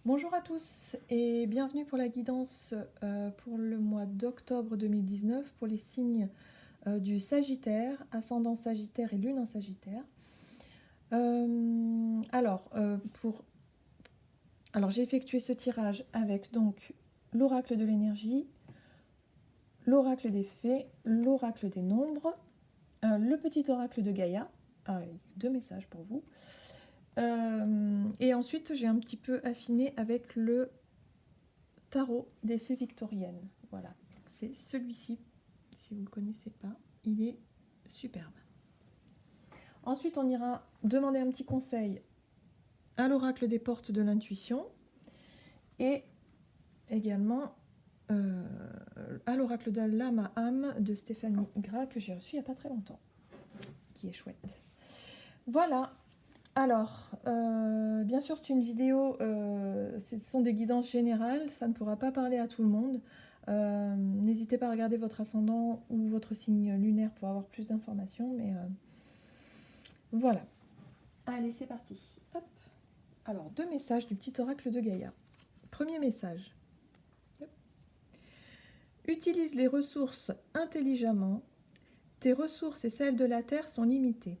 Bonjour à tous et bienvenue pour la guidance pour le mois d'octobre 2019 pour les signes du Sagittaire, ascendant Sagittaire et lune en Sagittaire. Alors, j'ai effectué ce tirage avec donc l'oracle de l'énergie, l'oracle des fées, l'oracle des nombres, le petit oracle de Gaïa. Ah, il y a deux messages pour vous. Et ensuite, j'ai un petit peu affiné avec le tarot des fées victoriennes. Voilà, c'est celui-ci. Si vous ne le connaissez pas, il est superbe. Ensuite, on ira demander un petit conseil à l'oracle des portes de l'intuition et également à l'oracle de l'âme à âme de Stéphanie Gras que j'ai reçu il n'y a pas très longtemps, qui est chouette. Voilà. Alors, bien sûr, c'est une vidéo, ce sont des guidances générales, ça ne pourra pas parler à tout le monde. N'hésitez pas à regarder votre ascendant ou votre signe lunaire pour avoir plus d'informations, mais voilà. Allez, c'est parti. Hop. Alors, deux messages du petit oracle de Gaïa. Premier message. Hop. Utilise les ressources intelligemment. Tes ressources et celles de la Terre sont limitées.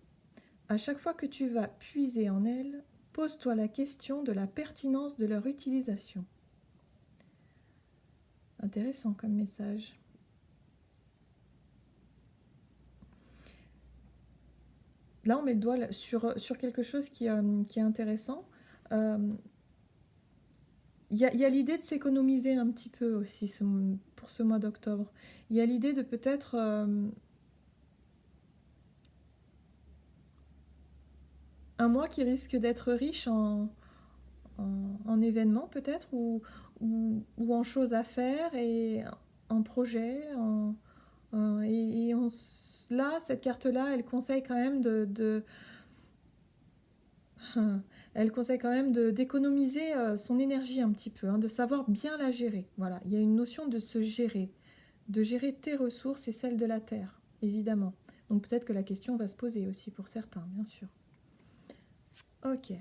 À chaque fois que tu vas puiser en elles, pose-toi la question de la pertinence de leur utilisation. Intéressant comme message. Là, on met le doigt sur quelque chose qui est intéressant. Il y a l'idée de s'économiser un petit peu aussi pour ce mois d'octobre. Il y a l'idée de peut-être un mois qui risque d'être riche en événements peut-être, ou en choses à faire et en projets. Là, cette carte-là, elle conseille quand même elle conseille quand même d'économiser son énergie un petit peu, hein, de savoir bien la gérer. Voilà, il y a une notion de se gérer, de gérer tes ressources et celles de la terre, évidemment. Donc peut-être que la question va se poser aussi pour certains, bien sûr. Ok.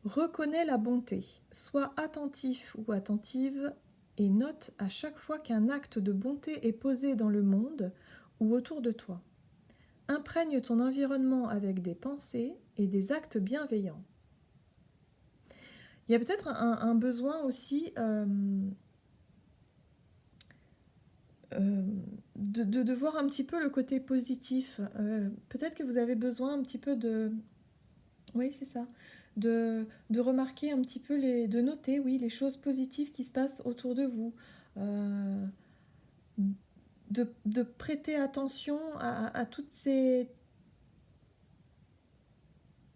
Reconnais la bonté. Sois attentif ou attentive et note à chaque fois qu'un acte de bonté est posé dans le monde ou autour de toi. Imprègne ton environnement avec des pensées et des actes bienveillants. Il y a peut-être un besoin aussi de voir un petit peu le côté positif. Peut-être que vous avez besoin un petit peu de... Oui, c'est ça. De remarquer un petit peu, de noter, oui, les choses positives qui se passent autour de vous. De prêter attention à toutes ces...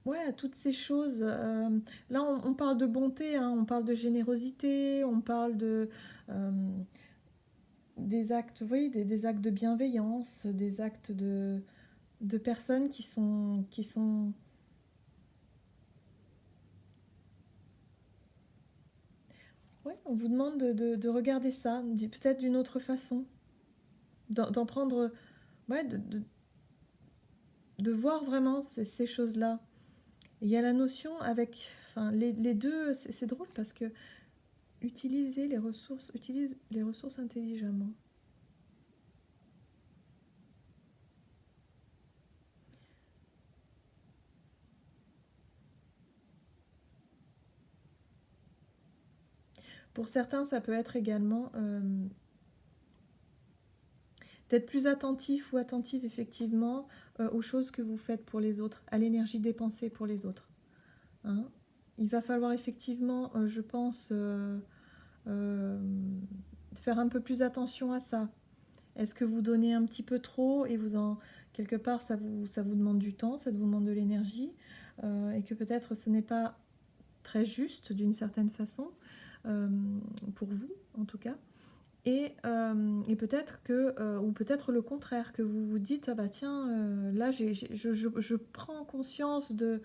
Ouais, à toutes ces choses. Là, on parle de bonté, hein, on parle de générosité, on parle des actes, oui, des actes de bienveillance, des actes de personnes qui sont... Ouais, on vous demande de regarder ça, peut-être d'une autre façon, d'en prendre, ouais, de voir vraiment ces choses-là. Il y a la notion avec, enfin, les deux, c'est drôle parce que utilise les ressources intelligemment. Pour certains, ça peut être également d'être plus attentif ou attentive effectivement aux choses que vous faites pour les autres, à l'énergie dépensée pour les autres. Hein. Il va falloir effectivement, je pense, faire un peu plus attention à ça. Est-ce que vous donnez un petit peu trop et quelque part ça vous demande du temps, ça vous demande de l'énergie et que peut-être ce n'est pas très juste d'une certaine façon pour vous en tout cas. Et peut-être ou peut-être le contraire, que vous vous dites, ah bah tiens, là je prends conscience de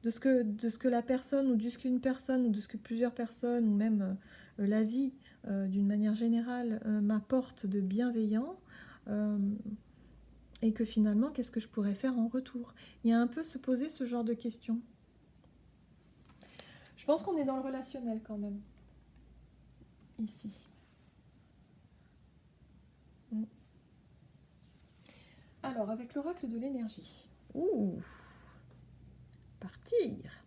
ce que la personne, ou de ce qu'une personne, ou de ce que plusieurs personnes, ou même la vie d'une manière générale m'apporte de bienveillant, et que finalement, qu'est-ce que je pourrais faire en retour? Il y a un peu se poser ce genre de questions. Je pense qu'on est dans le relationnel quand même, ici. Mm. Alors, avec l'oracle de l'énergie. Ouh, partir.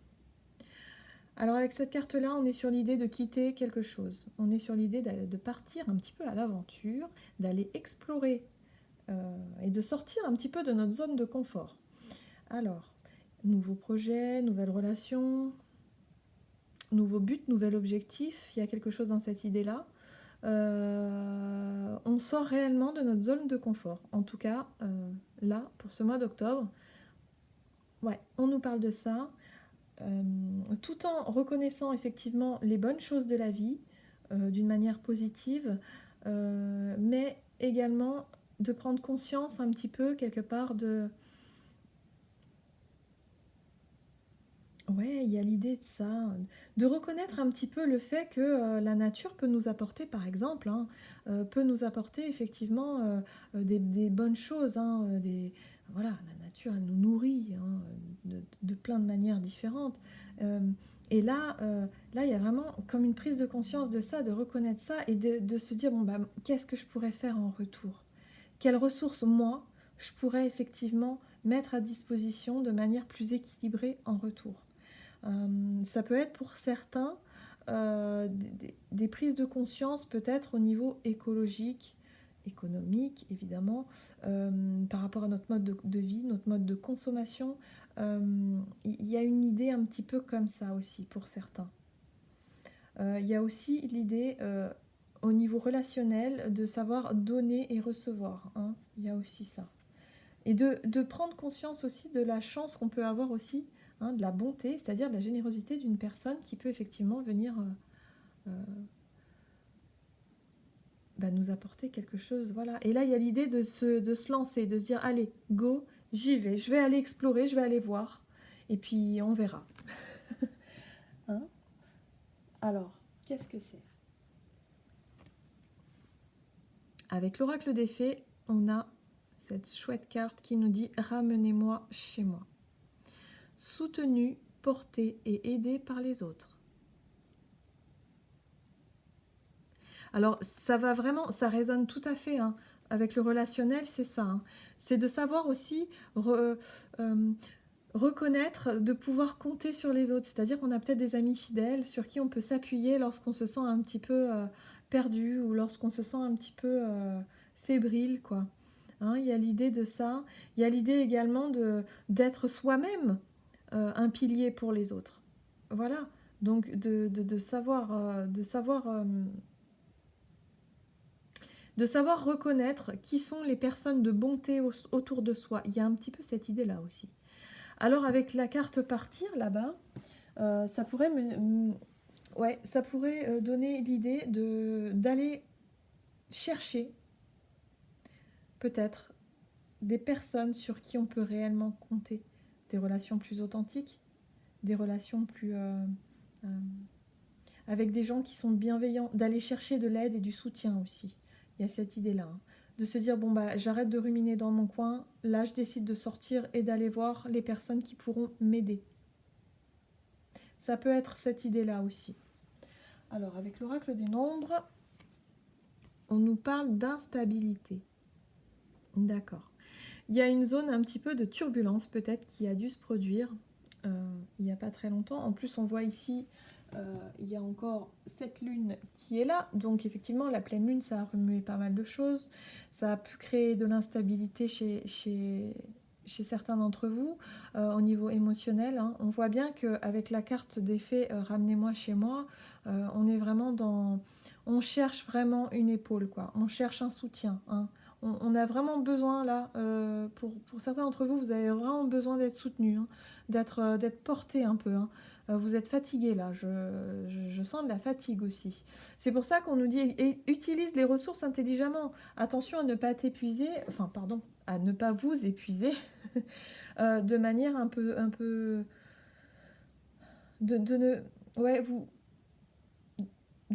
Alors avec cette carte-là, on est sur l'idée de quitter quelque chose. On est sur l'idée de partir un petit peu à l'aventure, d'aller explorer et de sortir un petit peu de notre zone de confort. Alors, nouveaux projets, nouvelles relations, nouveaux buts, nouvel objectif. Il y a quelque chose dans cette idée-là. On sort réellement de notre zone de confort. En tout cas, là, pour ce mois d'octobre, ouais, on nous parle de ça. Tout en reconnaissant effectivement les bonnes choses de la vie d'une manière positive, mais également de prendre conscience un petit peu quelque part de... Ouais, il y a l'idée de ça, de reconnaître un petit peu le fait que la nature peut nous apporter, par exemple, hein, peut nous apporter effectivement des bonnes choses, hein, voilà, la nature, elle nous nourrit hein, de plein de manières différentes. Et là, il y a vraiment comme une prise de conscience de ça, de reconnaître ça et de se dire, bon, bah, qu'est-ce que je pourrais faire en retour? Quelles ressources, moi, je pourrais effectivement mettre à disposition de manière plus équilibrée en retour? Ça peut être pour certains des prises de conscience peut-être au niveau écologique, économique évidemment, par rapport à notre mode de vie, notre mode de consommation. Il y a une idée un petit peu comme ça aussi pour certains. Il y a aussi l'idée au niveau relationnel de savoir donner et recevoir. Hein. Il y a aussi ça. Et de prendre conscience aussi de la chance qu'on peut avoir aussi, hein, de la bonté, c'est-à-dire de la générosité d'une personne qui peut effectivement venir nous apporter quelque chose. Voilà. Et là, il y a l'idée de se lancer, de se dire, allez, go, j'y vais, je vais aller explorer, je vais aller voir, et puis on verra. Hein? Alors, qu'est-ce que c'est? Avec l'oracle des fées, on a cette chouette carte qui nous dit « Ramenez-moi chez moi ». Soutenu, porté et aidé par les autres. Alors, ça va vraiment, ça résonne tout à fait hein, avec le relationnel, c'est ça. Hein. C'est de savoir aussi reconnaître, de pouvoir compter sur les autres. C'est-à-dire qu'on a peut-être des amis fidèles sur qui on peut s'appuyer lorsqu'on se sent un petit peu perdu ou lorsqu'on se sent un petit peu fébrile, quoi. Hein, il y a l'idée de ça. Il y a l'idée également d'être soi-même un pilier pour les autres. Voilà. Donc de savoir, de savoir reconnaître qui sont les personnes de bonté autour de soi. Il y a un petit peu cette idée-là aussi. Alors avec la carte partir là-bas, ça pourrait ça pourrait donner l'idée d'aller chercher peut-être des personnes sur qui on peut réellement compter, des relations plus authentiques, des relations plus avec des gens qui sont bienveillants, d'aller chercher de l'aide et du soutien aussi. Il y a cette idée-là, hein, de se dire bon bah j'arrête de ruminer dans mon coin, là je décide de sortir et d'aller voir les personnes qui pourront m'aider. Ça peut être cette idée-là aussi. Alors avec l'oracle des nombres, on nous parle d'instabilité. D'accord. Il y a une zone un petit peu de turbulence peut-être qui a dû se produire il n'y a pas très longtemps. En plus on voit ici il y a encore cette lune qui est là, donc effectivement la pleine lune ça a remué pas mal de choses, ça a pu créer de l'instabilité chez certains d'entre vous au niveau émotionnel. Hein. On voit bien qu'avec la carte des fées ramenez-moi chez moi, on est vraiment dans... On cherche vraiment une épaule, quoi. On cherche un soutien. Hein. On a vraiment besoin là, pour certains d'entre vous, vous avez vraiment besoin d'être soutenu, hein, d'être porté un peu. Hein. Vous êtes fatigué là, je sens de la fatigue aussi. C'est pour ça qu'on nous dit utilise les ressources intelligemment. Attention à ne pas t'épuiser, enfin pardon, à ne pas vous épuiser de manière un peu de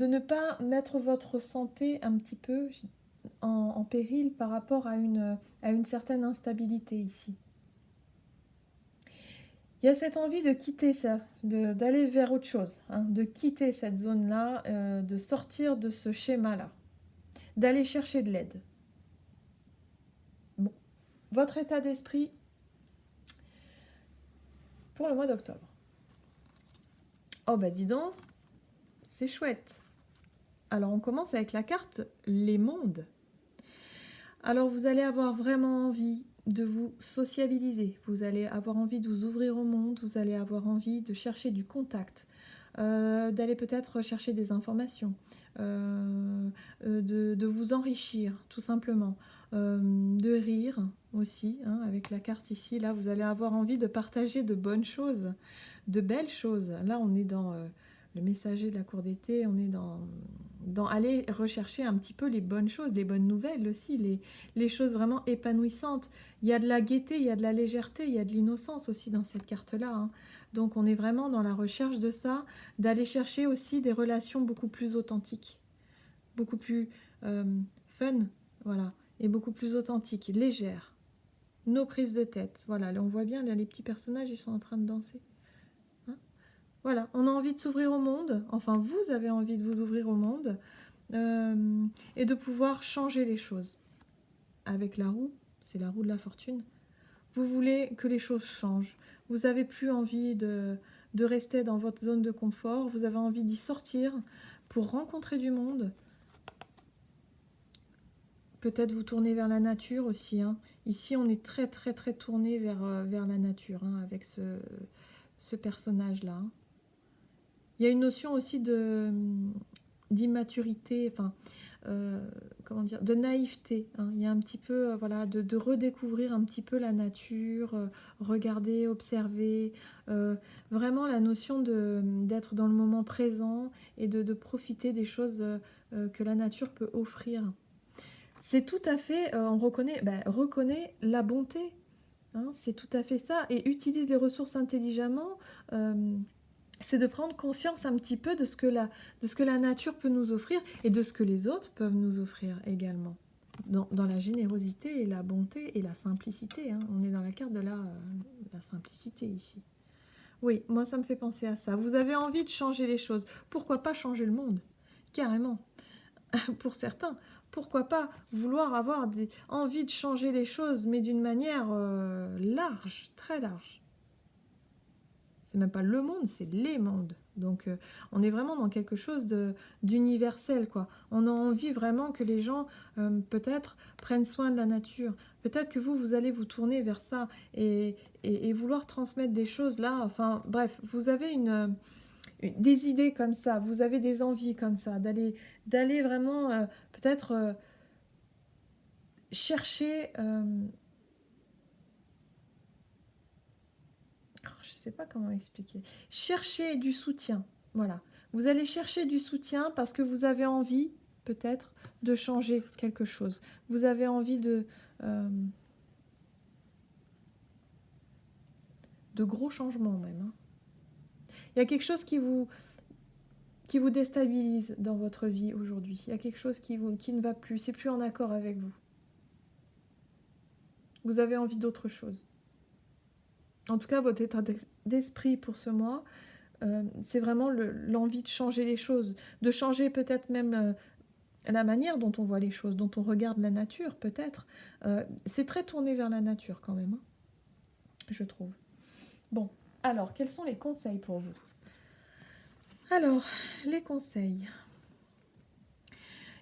ne pas mettre votre santé un petit peu en péril par rapport à une certaine instabilité ici. Il y a cette envie de quitter ça, d'aller vers autre chose, hein, de quitter cette zone-là, de sortir de ce schéma-là, d'aller chercher de l'aide. Bon, votre état d'esprit pour le mois d'octobre. Oh bah dis donc, c'est chouette. Alors on commence avec la carte les mondes. Alors vous allez avoir vraiment envie de vous sociabiliser, vous allez avoir envie de vous ouvrir au monde, vous allez avoir envie de chercher du contact, d'aller peut-être chercher des informations, de vous enrichir tout simplement, de rire aussi, hein, avec la carte ici, là vous allez avoir envie de partager de bonnes choses, de belles choses. Là on est dans le messager de la cour d'été, on est dans aller rechercher un petit peu les bonnes choses, les bonnes nouvelles aussi, les choses vraiment épanouissantes. Il y a de la gaieté, il y a de la légèreté, il y a de l'innocence aussi dans cette carte-là, hein. Donc on est vraiment dans la recherche de ça, d'aller chercher aussi des relations beaucoup plus authentiques, beaucoup plus fun, voilà, et beaucoup plus authentiques, légères. Nos prises de tête, voilà, là on voit bien, là les petits personnages, ils sont en train de danser. Hein, voilà, on a envie de s'ouvrir au monde, enfin vous avez envie de vous ouvrir au monde, et de pouvoir changer les choses. Avec la roue, c'est la roue de la fortune, vous voulez que les choses changent. Vous n'avez plus envie de rester dans votre zone de confort, vous avez envie d'y sortir pour rencontrer du monde. Peut-être vous tourner vers la nature aussi, hein. Ici, on est très très très tourné vers la nature, hein, avec ce personnage-là. Il y a une notion aussi d'immaturité, enfin, comment dire, de naïveté, hein. Il y a un petit peu, voilà, de redécouvrir un petit peu la nature, regarder, observer, vraiment la notion d'être dans le moment présent et de profiter des choses que la nature peut offrir. C'est tout à fait, on reconnaît la bonté, hein, c'est tout à fait ça, et utilise les ressources intelligemment. C'est de prendre conscience un petit peu de ce que la nature peut nous offrir et de ce que les autres peuvent nous offrir également. Dans la générosité et la bonté et la simplicité, hein. On est dans la carte de la simplicité ici. Oui, moi ça me fait penser à ça. Vous avez envie de changer les choses. Pourquoi pas changer le monde? Carrément. Pour certains, pourquoi pas vouloir avoir envie de changer les choses, mais d'une manière large, très large. C'est même pas le monde, c'est les mondes. Donc on est vraiment dans quelque chose d'universel, quoi. On a envie vraiment que les gens peut-être prennent soin de la nature. Peut-être que vous allez vous tourner vers ça et vouloir transmettre des choses là. Enfin bref, vous avez des idées comme ça, vous avez des envies comme ça, d'aller vraiment peut-être chercher, je sais pas comment expliquer, chercher du soutien, voilà. Vous allez chercher du soutien parce que vous avez envie peut-être de changer quelque chose. Vous avez envie de gros changements même, hein. Il y a quelque chose qui vous déstabilise dans votre vie aujourd'hui. Il y a quelque chose qui ne va plus, c'est plus en accord avec vous. Vous avez envie d'autre chose. En tout cas, votre état d'esprit pour ce mois, c'est vraiment l'envie de changer les choses, de changer peut-être même la manière dont on voit les choses, dont on regarde la nature peut-être. C'est très tourné vers la nature quand même, hein, je trouve. Bon, alors, quels sont les conseils pour vous? Alors, les conseils.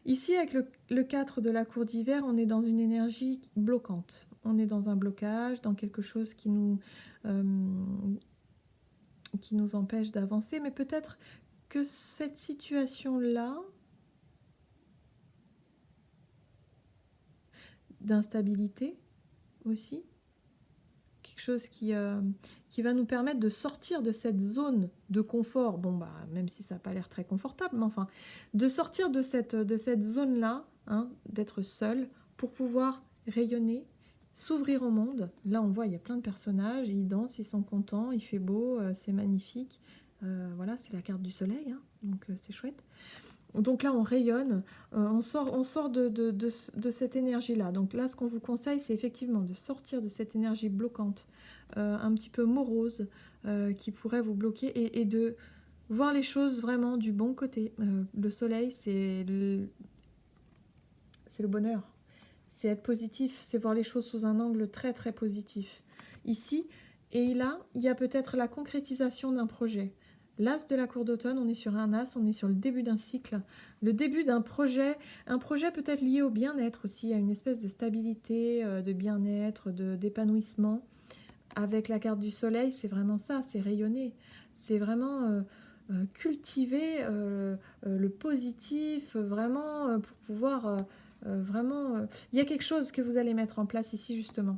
Ici, avec le 4 de la cour d'hiver, on est dans une énergie bloquante. On est dans un blocage, dans quelque chose qui nous empêche d'avancer. Mais peut-être que cette situation-là, d'instabilité aussi, quelque chose qui va nous permettre de sortir de cette zone de confort, bon bah même si ça n'a pas l'air très confortable, mais enfin, de sortir de cette zone-là, hein, d'être seul pour pouvoir rayonner, s'ouvrir au monde. Là on voit, il y a plein de personnages, ils dansent, ils sont contents, il fait beau, c'est magnifique. Voilà, c'est la carte du soleil, hein, donc c'est chouette. Donc là, on rayonne, on sort de cette énergie-là. Donc là, ce qu'on vous conseille, c'est effectivement de sortir de cette énergie bloquante, un petit peu morose, qui pourrait vous bloquer, et de voir les choses vraiment du bon côté. Le soleil, c'est le bonheur. C'est être positif, c'est voir les choses sous un angle très très positif. Ici, et là, il y a peut-être la concrétisation d'un projet. L'as de la cour d'automne, on est sur un as, on est sur le début d'un cycle, le début d'un projet, un projet peut-être lié au bien-être aussi, à une espèce de stabilité, de bien-être, d'épanouissement. Avec la carte du soleil, c'est vraiment ça, c'est rayonner, c'est vraiment cultiver le positif, vraiment pour pouvoir vraiment... Il y a quelque chose que vous allez mettre en place ici justement,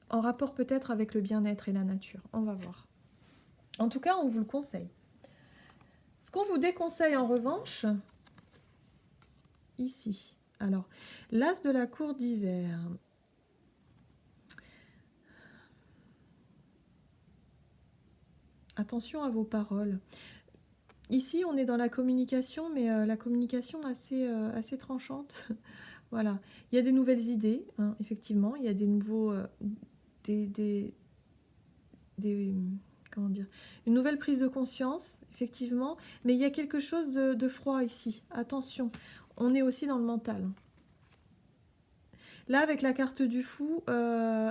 en rapport peut-être avec le bien-être et la nature, on va voir. En tout cas, on vous le conseille. Ce qu'on vous déconseille en revanche, ici, alors, l'as de la cour d'hiver. Attention à vos paroles. Ici, on est dans la communication, mais la communication assez tranchante. Voilà. Il y a des nouvelles idées, hein, effectivement. Il y a des nouveaux... des comment dire, une nouvelle prise de conscience, effectivement. Mais il y a quelque chose de froid ici. Attention, on est aussi dans le mental. Là, avec la carte du fou,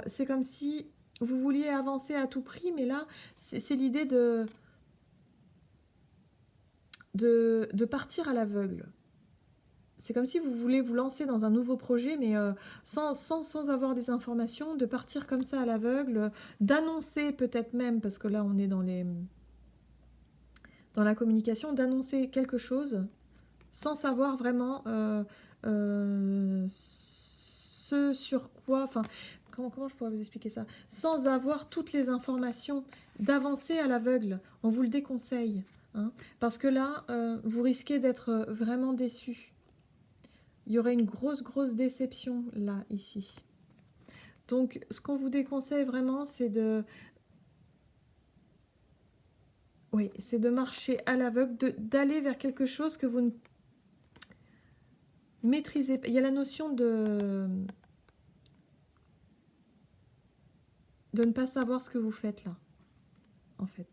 c'est comme si vous vouliez avancer à tout prix, mais là, c'est l'idée de partir à l'aveugle. C'est comme si vous voulez vous lancer dans un nouveau projet, mais sans avoir des informations, de partir comme ça à l'aveugle, d'annoncer peut-être même, parce que là on est dans la communication, d'annoncer quelque chose sans savoir vraiment ce sur quoi, enfin, comment je pourrais vous expliquer ça, sans avoir toutes les informations, d'avancer à l'aveugle, on vous le déconseille, hein, parce que là, vous risquez d'être vraiment déçu. Il y aurait une grosse déception là, ici. Donc, ce qu'on vous déconseille vraiment, c'est de marcher à l'aveugle, d'aller vers quelque chose que vous ne maîtrisez pas. Il y a la notion de ne pas savoir ce que vous faites là, en fait.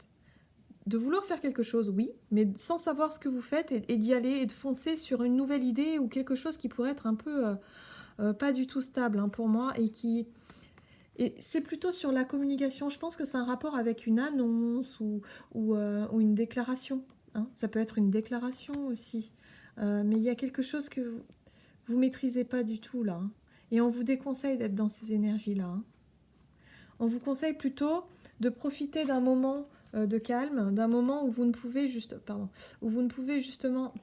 De vouloir faire quelque chose, oui, mais sans savoir ce que vous faites, et d'y aller et de foncer sur une nouvelle idée ou quelque chose qui pourrait être un peu pas du tout stable, hein, pour moi, et c'est plutôt sur la communication. Je pense que c'est un rapport avec une annonce ou une déclaration, hein. Ça peut être une déclaration aussi. Mais il y a quelque chose que vous maîtrisez pas du tout là, hein. Et on vous déconseille d'être dans ces énergies-là, hein. On vous conseille plutôt de profiter d'un moment de calme, d'un moment où vous ne pouvez justement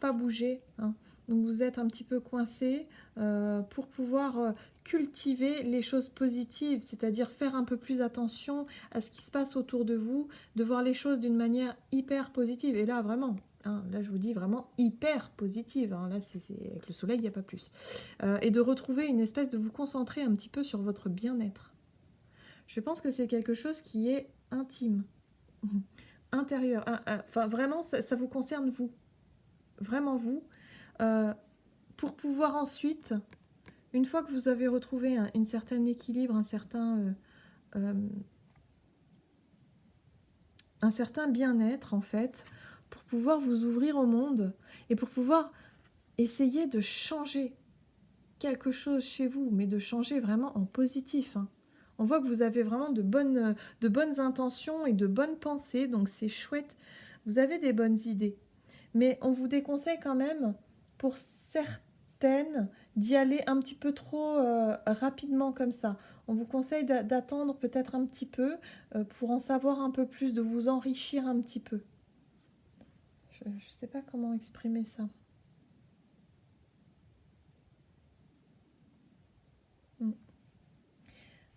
pas bouger, hein. Donc vous êtes un petit peu coincé pour pouvoir cultiver les choses positives, c'est-à-dire faire un peu plus attention à ce qui se passe autour de vous, de voir les choses d'une manière hyper positive. Et là, vraiment, hein, là je vous dis vraiment hyper positive, hein. Là, avec le soleil, il n'y a pas plus. Et de retrouver une espèce de vous concentrer un petit peu sur votre bien-être. Je pense que c'est quelque chose qui est intime, intérieur. Enfin, vraiment, ça vous concerne vous. Vraiment vous. Pour pouvoir ensuite, une fois que vous avez retrouvé un certain équilibre, un certain bien-être, en fait, pour pouvoir vous ouvrir au monde et pour pouvoir essayer de changer quelque chose chez vous, mais de changer vraiment en positif, hein. On voit que vous avez vraiment de bonnes intentions et de bonnes pensées, donc c'est chouette. Vous avez des bonnes idées. Mais on vous déconseille quand même, pour certaines, d'y aller un petit peu trop rapidement comme ça. On vous conseille d'attendre peut-être un petit peu pour en savoir un peu plus, de vous enrichir un petit peu. Je ne sais pas comment exprimer ça.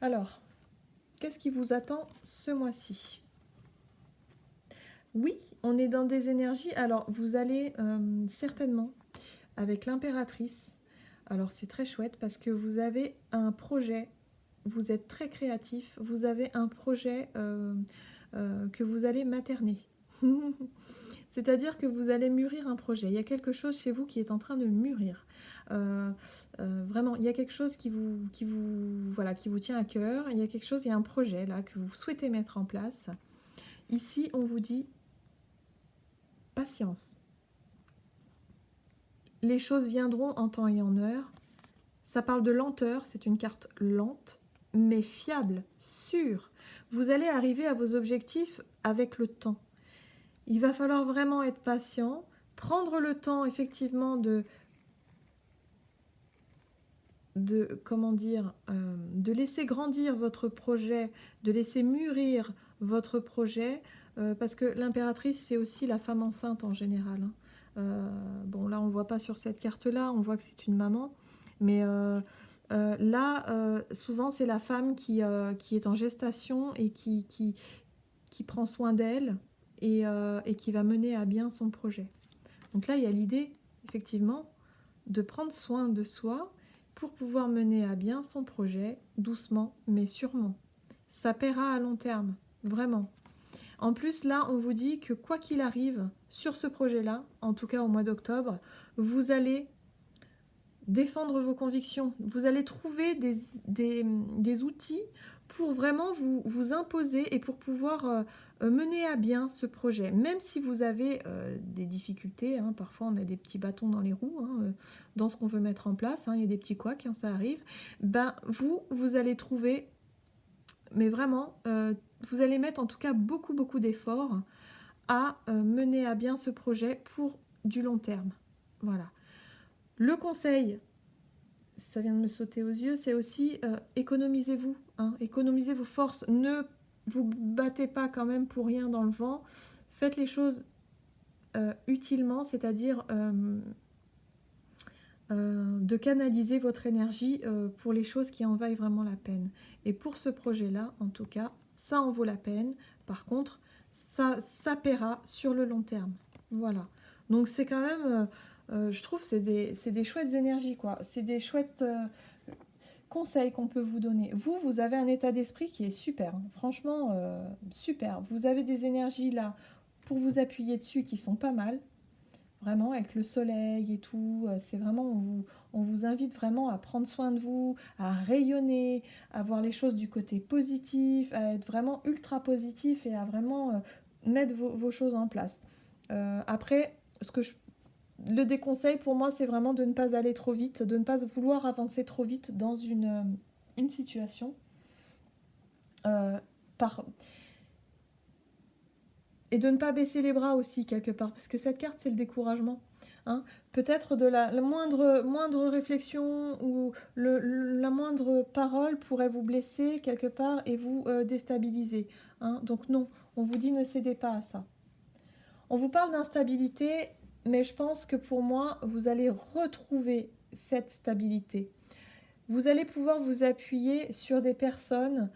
Alors, qu'est-ce qui vous attend ce mois-ci? Oui, on est dans des énergies. Alors, vous allez certainement avec l'impératrice. Alors, c'est très chouette parce que vous avez un projet. Vous êtes très créatif. Vous avez un projet que vous allez materner. C'est-à-dire que vous allez mûrir un projet. Il y a quelque chose chez vous qui est en train de mûrir. Vraiment, il y a quelque chose voilà, qui vous tient à cœur. Il y a quelque chose, il y a un projet là que vous souhaitez mettre en place. Ici, on vous dit patience. Les choses viendront en temps et en heure. Ça parle de lenteur, c'est une carte lente, mais fiable, sûre. Vous allez arriver à vos objectifs avec le temps. Il va falloir vraiment être patient, prendre le temps effectivement comment dire, de laisser grandir votre projet, de laisser mûrir votre projet, parce que l'impératrice, c'est aussi la femme enceinte en général. Hein. Bon, là, on ne le voit pas sur cette carte-là, on voit que c'est une maman, mais là, souvent, c'est la femme qui est en gestation et qui prend soin d'elle et qui va mener à bien son projet. Donc là, il y a l'idée, effectivement, de prendre soin de soi pour pouvoir mener à bien son projet, doucement mais sûrement. Ça paiera à long terme, vraiment. En plus, là, on vous dit que quoi qu'il arrive sur ce projet-là, en tout cas au mois d'octobre, vous allez défendre vos convictions. Vous allez trouver des outils pour vraiment vous imposer et pour pouvoir mener à bien ce projet. Même si vous avez des difficultés, hein, parfois on a des petits bâtons dans les roues, hein, dans ce qu'on veut mettre en place, hein, il y a des petits couacs, hein, ça arrive, ben vous allez trouver, mais vraiment, vous allez mettre en tout cas beaucoup d'efforts à mener à bien ce projet pour du long terme. Voilà. Le conseil, ça vient de me sauter aux yeux, c'est aussi économisez-vous, hein, économisez vos forces, ne vous battez pas quand même pour rien dans le vent, faites les choses utilement, c'est-à-dire de canaliser votre énergie pour les choses qui en vaillent vraiment la peine. Et pour ce projet-là, en tout cas, ça en vaut la peine. Par contre, ça paiera sur le long terme. Voilà. Donc c'est quand même, je trouve, c'est des chouettes énergies, quoi. C'est des chouettes conseils qu'on peut vous donner. Vous avez un état d'esprit qui est super. Hein. Franchement, super. Vous avez des énergies là pour vous appuyer dessus qui sont pas mal. Vraiment, avec le soleil et tout, c'est vraiment, on vous invite vraiment à prendre soin de vous, à rayonner, à voir les choses du côté positif, à être vraiment ultra positif et à vraiment mettre vos choses en place. Après, le déconseil pour moi, c'est vraiment de ne pas aller trop vite, de ne pas vouloir avancer trop vite dans une situation. Et de ne pas baisser les bras aussi, quelque part, parce que cette carte, c'est le découragement. Hein. Peut-être de la moindre réflexion ou la moindre parole pourrait vous blesser quelque part et vous déstabiliser. Hein. Donc non, on vous dit ne cédez pas à ça. On vous parle d'instabilité, mais je pense que pour moi, vous allez retrouver cette stabilité. Vous allez pouvoir vous appuyer sur des personnes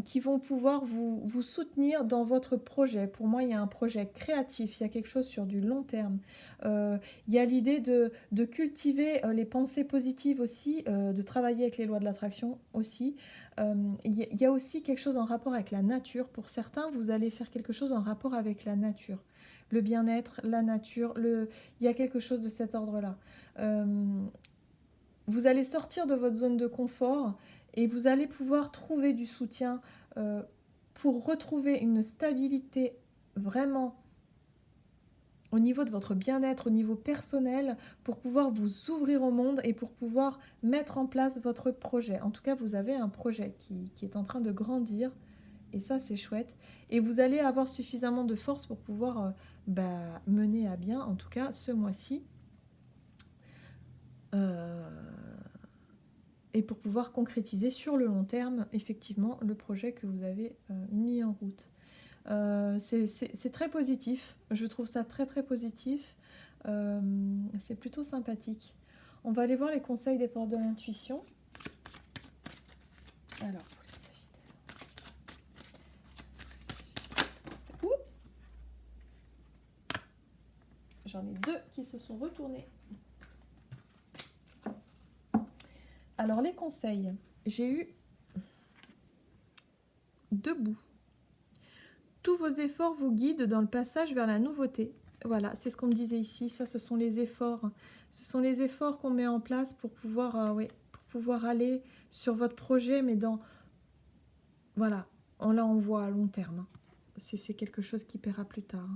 qui vont pouvoir vous soutenir dans votre projet. Pour moi, il y a un projet créatif, il y a quelque chose sur du long terme. Il y a l'idée de cultiver les pensées positives aussi, de travailler avec les lois de l'attraction aussi. Il y a aussi quelque chose en rapport avec la nature. Pour certains, vous allez faire quelque chose en rapport avec la nature. Le bien-être, la nature, il y a quelque chose de cet ordre-là. Vous allez sortir de votre zone de confort et vous allez pouvoir trouver du soutien pour retrouver une stabilité vraiment au niveau de votre bien-être, au niveau personnel, pour pouvoir vous ouvrir au monde et pour pouvoir mettre en place votre projet. En tout cas, vous avez un projet qui est en train de grandir et ça, c'est chouette. Et vous allez avoir suffisamment de force pour pouvoir mener à bien, en tout cas, ce mois-ci. Et pour pouvoir concrétiser sur le long terme, effectivement, le projet que vous avez mis en route. C'est très positif, je trouve ça très positif, c'est plutôt sympathique. On va aller voir les conseils des portes de l'intuition. Alors, j'en ai deux qui se sont retournés. Alors les conseils, j'ai eu deux bouts. tous vos efforts vous guident dans le passage vers la nouveauté. Voilà, c'est ce qu'on me disait ici. Ça, ce sont les efforts. Ce sont les efforts qu'on met en place pour pouvoir, pour pouvoir aller sur votre projet, mais dans... Voilà, là, on voit à long terme. C'est quelque chose qui paiera plus tard.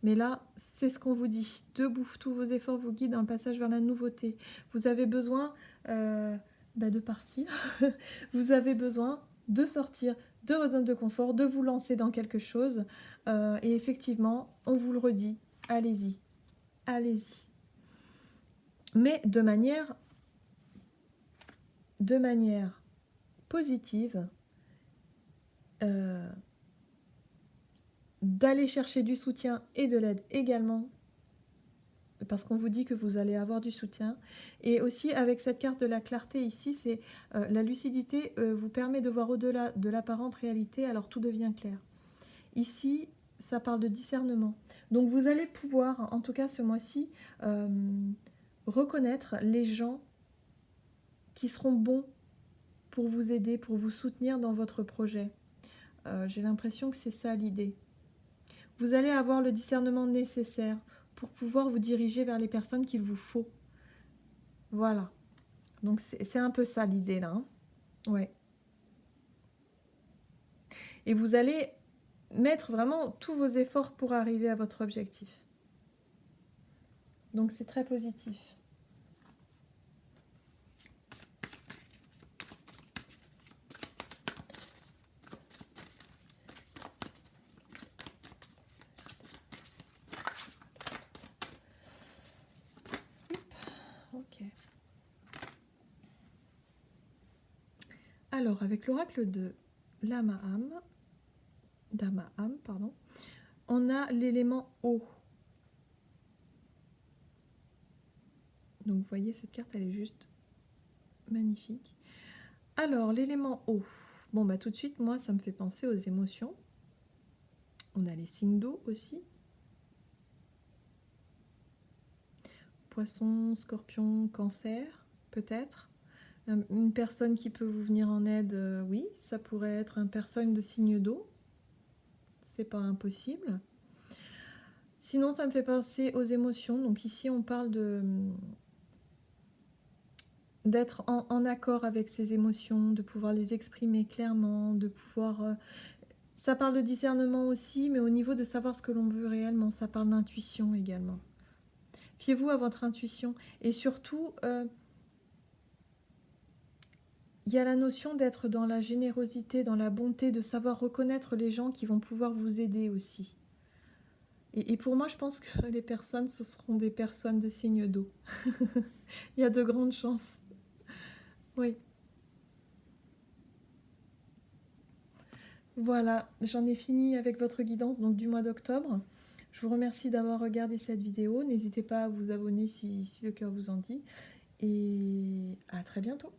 Mais là, c'est ce qu'on vous dit. Debout, tous vos efforts vous guident dans le passage vers la nouveauté. Vous avez besoin de partir. Vous avez besoin de sortir de votre zone de confort, de vous lancer dans quelque chose. Et effectivement, on vous le redit, allez-y. Allez-y. Mais de manière positive, d'aller chercher du soutien et de l'aide également, parce qu'on vous dit que vous allez avoir du soutien. Et aussi avec cette carte de la clarté ici, c'est la lucidité vous permet de voir au-delà de l'apparente réalité, alors tout devient clair. Ici, ça parle de discernement. Donc vous allez pouvoir, en tout cas ce mois-ci, reconnaître les gens qui seront bons pour vous aider, pour vous soutenir dans votre projet. J'ai l'impression que c'est ça l'idée. Vous allez avoir le discernement nécessaire pour pouvoir vous diriger vers les personnes qu'il vous faut. Voilà. Donc c'est un peu ça l'idée là. Hein. Ouais. Et vous allez mettre vraiment tous vos efforts pour arriver à votre objectif. Donc c'est très positif. Ok. Alors avec l'oracle de Dhamaham, pardon, on a l'élément eau. Donc vous voyez, cette carte, elle est juste magnifique. Alors, l'élément eau. Bon, bah tout de suite, moi, ça me fait penser aux émotions. On a les signes d'eau aussi. Poisson, scorpion, cancer, peut-être. Une personne qui peut vous venir en aide, oui. Ça pourrait être une personne de signe d'eau. C'est pas impossible. Sinon, ça me fait penser aux émotions. Donc ici, on parle d'être en accord avec ses émotions, de pouvoir les exprimer clairement, de pouvoir... ça parle de discernement aussi, mais au niveau de savoir ce que l'on veut réellement, ça parle d'intuition également. Fiez-vous à votre intuition. Et surtout, il y a la notion d'être dans la générosité, dans la bonté, de savoir reconnaître les gens qui vont pouvoir vous aider aussi. Et pour moi, je pense que les personnes, ce seront des personnes de signe d'eau. Il y a de grandes chances. Oui. Voilà, j'en ai fini avec votre guidance donc du mois d'octobre. Je vous remercie d'avoir regardé cette vidéo. N'hésitez pas à vous abonner si le cœur vous en dit. Et à très bientôt.